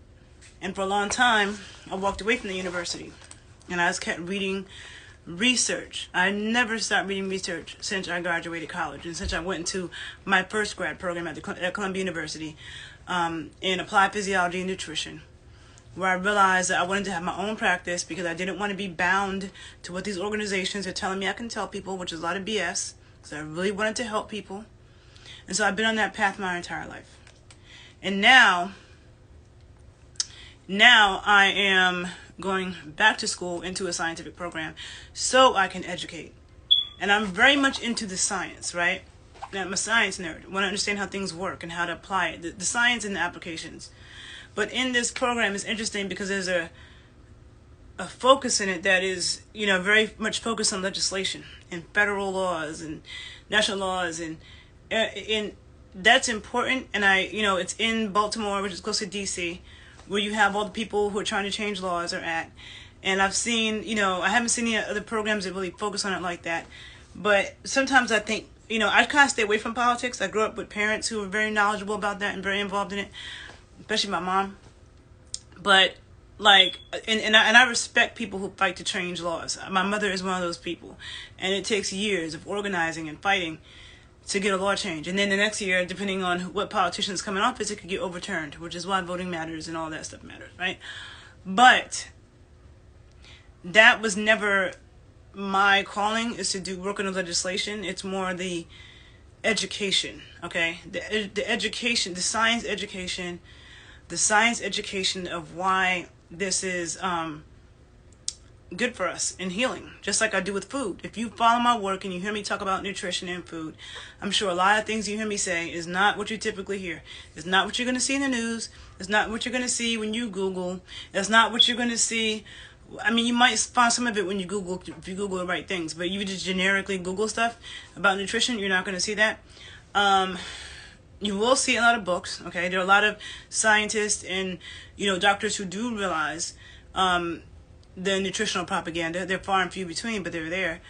And for a long time, I walked away from the university, and I just kept reading research. I never stopped reading research since I graduated college, and since I went into my first grad program at Columbia University in applied physiology and nutrition, where I realized that I wanted to have my own practice, because I didn't want to be bound to what these organizations are telling me I can tell people, which is a lot of BS, because I really wanted to help people. And so I've been on that path my entire life. And now I am going back to school into a scientific program so I can educate. And I'm very much into the science, right? I'm a science nerd. I want to understand how things work and how to apply it, the science and the applications. But in this program, it's interesting because there's a focus in it that is, very much focused on legislation and federal laws and national laws, and that's important. And it's in Baltimore, which is close to DC, where you have all the people who are trying to change laws are at. And I've seen, I haven't seen any other programs that really focus on it like that. But sometimes I think, I kind of stay away from politics. I grew up with parents who were very knowledgeable about that and very involved in it, especially my mom. But and I respect people who fight to change laws. My mother is one of those people, and it takes years of organizing and fighting to get a law change. And then the next year, depending on what politicians come in office, it could get overturned, which is why voting matters and all that stuff matters, right? But that was never my calling, is to do work on the legislation. It's more the education, okay? The education, the science education of why this is good for us in healing, just like I do with food. If you follow my work and you hear me talk about nutrition and food, I'm sure a lot of things you hear me say is not what you typically hear. It's not what you're going to see in the news. It's not what you're going to see when you Google. It's not what you're going to see. I mean, you might find some of it when you Google, if you Google the right things, but you just generically Google stuff about nutrition, you're not going to see that. You will see a lot of books, okay? There are a lot of scientists and, doctors who do realize the nutritional propaganda. They're far and few between, but they're there.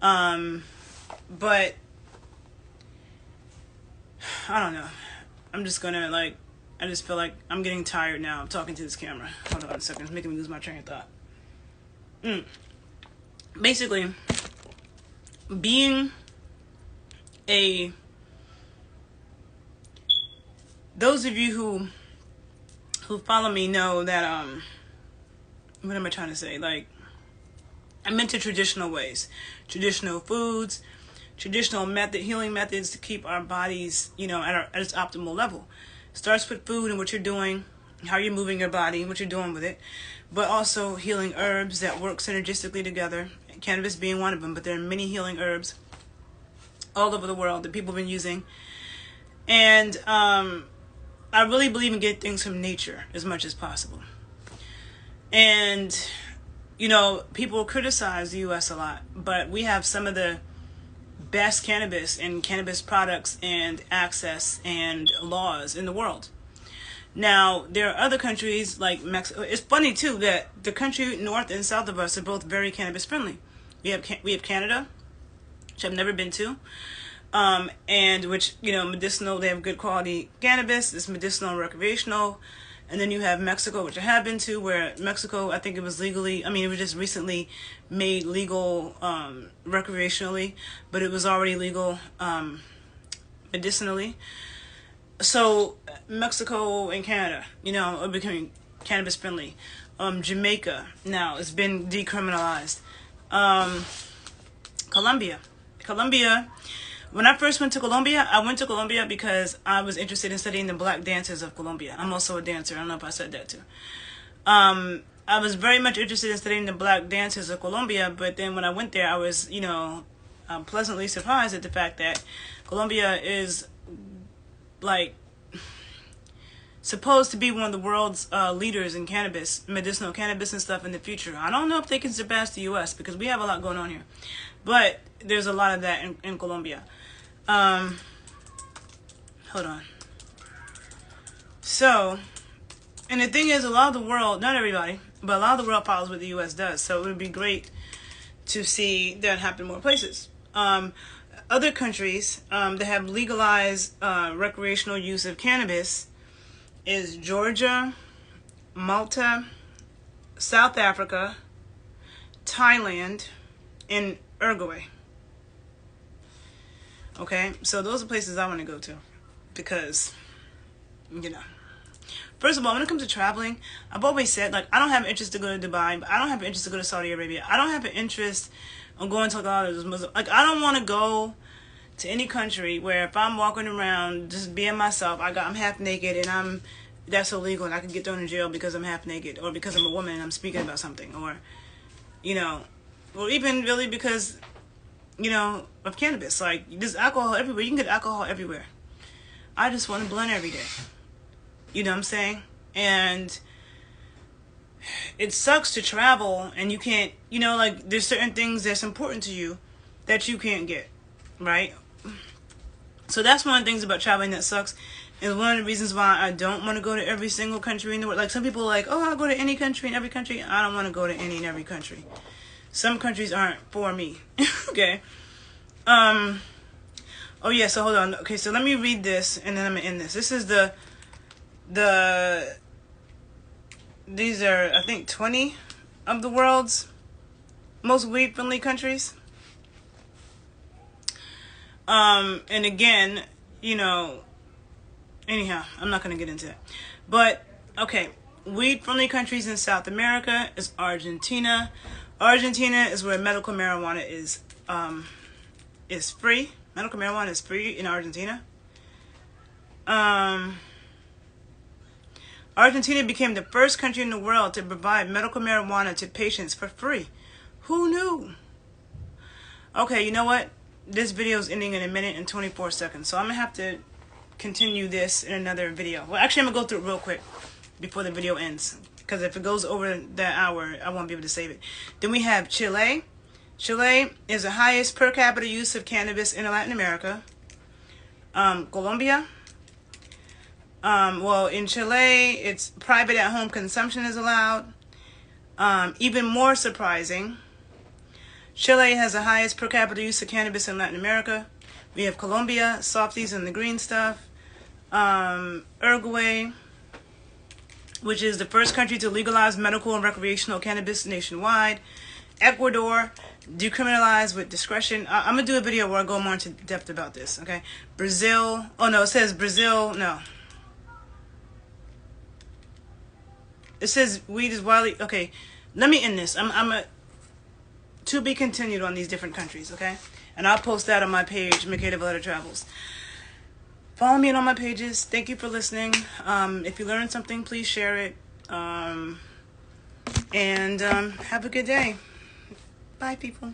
But I don't know. I'm just going to, I just feel like I'm getting tired now of talking to this camera. Hold on a second. It's making me lose my train of thought. Basically, being those of you who follow me know that, what am I trying to say? I'm into traditional ways, traditional foods, traditional healing methods to keep our bodies, at its optimal level. Starts with food and what you're doing, how you're moving your body, and what you're doing with it, but also healing herbs that work synergistically together, cannabis being one of them, but there are many healing herbs all over the world that people have been using. And I really believe in getting things from nature as much as possible. And, you know, people criticize the U.S. a lot, but we have some of the best cannabis and cannabis products and access and laws in the world. Now, there are other countries like Mexico. It's funny, too, that the country north and south of us are both very cannabis friendly. We have Canada, which I've never been to, and which, you know, medicinal, they have good quality cannabis. It's medicinal and recreational. And then you have Mexico, which I have been to, where Mexico, I think it was legally, I mean, it was just recently made legal recreationally, but it was already legal medicinally. So Mexico and Canada, you know, are becoming cannabis friendly. Jamaica now it's been decriminalized. Colombia. When I first went to Colombia, I went to Colombia because I was interested in studying the black dances of Colombia. I'm also a dancer. I don't know if I said that too. I was very much interested in studying the black dances of Colombia, but then when I went there, I was, you know, pleasantly surprised at the fact that Colombia is like supposed to be one of the world's leaders in cannabis, medicinal cannabis and stuff in the future. I don't know if they can surpass the U.S. because we have a lot going on here, but there's a lot of that in Colombia. Hold on. So, and the thing is, a lot of the world, not everybody, but a lot of the world follows what the U.S. does. So it would be great to see that happen more places. Other countries that have legalized recreational use of cannabis is Georgia, Malta, South Africa, Thailand, and Uruguay. Okay, so those are places I want to go to because, you know, first of all, when it comes to traveling, I've always said, like, I don't have an interest to go to Dubai, but I don't have an interest to go to Saudi Arabia. I don't have an interest in going to a lot of those Muslim, like, I don't want to go to any country where if I'm walking around just being myself, I'm half naked and that's illegal and I can get thrown in jail because I'm half naked or because I'm a woman and I'm speaking about something, or, you know, or even really because, you know, of cannabis. Like, there's alcohol everywhere. You can get alcohol everywhere. I just want to blend every day. You know what I'm saying? And it sucks to travel and you can't, you know, like, there's certain things that's important to you that you can't get, right? So that's one of the things about traveling that sucks. And one of the reasons why I don't want to go to every single country in the world. Like, some people are like, oh, I'll go to any country in every country. I don't want to go to any and every country. Some countries aren't for me. Okay. Oh yeah, so hold on. Okay, so let me read this and then I'm gonna end this. This is these are, I think, 20 of the world's most weed-friendly countries. And again, you know, anyhow, I'm not going to get into that. But, okay, weed-friendly countries in South America is Argentina. Argentina is where medical marijuana is free. Medical marijuana is free in Argentina. Argentina became the first country in the world to provide medical marijuana to patients for free. Who knew? Okay, you know what? This video is ending in 1 minute and 24 seconds, so I'm going to have to continue this in another video. Well, actually, I'm going to go through it real quick before the video ends, because if it goes over that hour, I won't be able to save it. Then we have Chile. Chile is the highest per capita use of cannabis in Latin America. Colombia. Well, in Chile, it's private at-home consumption is allowed. Even more surprising, Chile has the highest per capita use of cannabis in Latin America. We have Colombia, softies and the green stuff. Uruguay, which is the first country to legalize medical and recreational cannabis nationwide. Ecuador, decriminalized with discretion. I'm going to do a video where I go more into depth about this, okay? Brazil. Oh, no, it says Brazil. No. It says weed is widely... Okay, let me end this. To be continued on these different countries, okay? And I'll post that on my page, Makeda Valletta Travels. Follow me on all my pages. Thank you for listening. If you learned something, please share it. And have a good day. Bye, people.